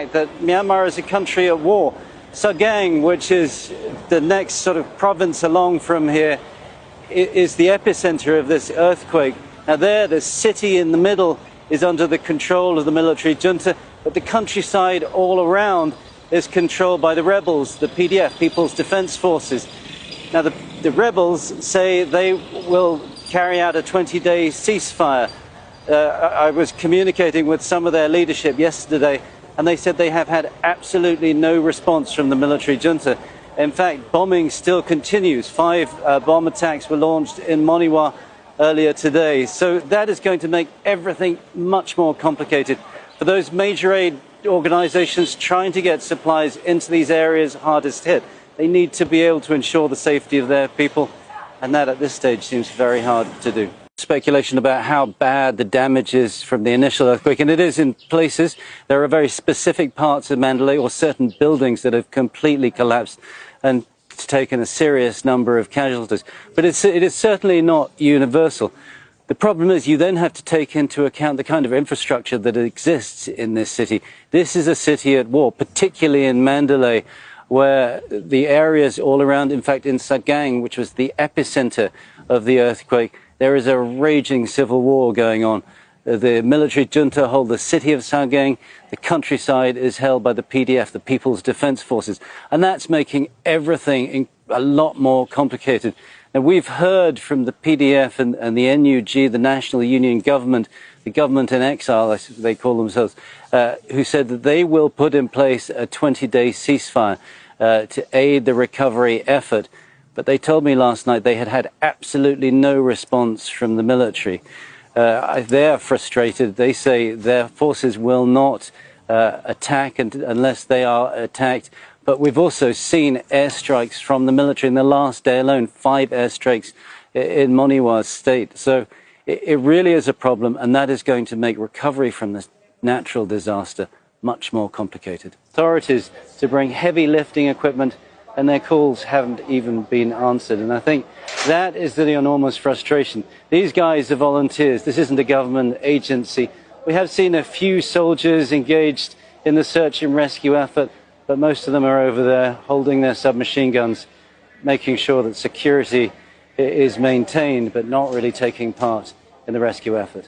That Myanmar is a country at war. Sagaing, which is the next sort of province along from here, is the epicenter of this earthquake. Now the city in the middle is under the control of the military junta, but the countryside all around is controlled by the rebels, the PDF, People's Defense Forces. Now the rebels say they will carry out a 20-day ceasefire. I was communicating with some of their leadership yesterday, and they said they have had absolutely no response from the military junta. In fact, bombing still continues. 5 bomb attacks were launched in Moniwa earlier today. So that is going to make everything much more complicated. For those major aid organizations trying to get supplies into these areas hardest hit, they need to be able to ensure the safety of their people, and that at this stage seems very hard to do. Speculation about how bad the damage is from the initial earthquake, and it is in places. There are very specific parts of Mandalay or certain buildings that have completely collapsed and taken a serious number of casualties. But it is certainly not universal. The problem is you then have to take into account the kind of infrastructure that exists in this city. This is a city at war, particularly in Mandalay, where the areas all around, in fact in Sagaing, which was the epicenter of the earthquake, there is a raging civil war going on. The military junta hold the city of Sagaing. The countryside is held by the PDF, the People's Defense Forces. And that's making everything a lot more complicated. And we've heard from the PDF and the NUG, the National Union Government, the government in exile, they call themselves, who said that they will put in place a 20-day ceasefire to aid the recovery effort. But they told me last night they had had absolutely no response from the military. They're frustrated. They say their forces will not attack unless they are attacked. But we've also seen airstrikes from the military in the last day alone, 5 airstrikes in Moniwa state. So it really is a problem, and that is going to make recovery from this natural disaster much more complicated. Authorities to bring heavy lifting equipment, and their calls haven't even been answered. And I think that is the enormous frustration. These guys are volunteers. This isn't a government agency. We have seen a few soldiers engaged in the search and rescue effort, but most of them are over there holding their submachine guns, making sure that security is maintained, but not really taking part in the rescue effort.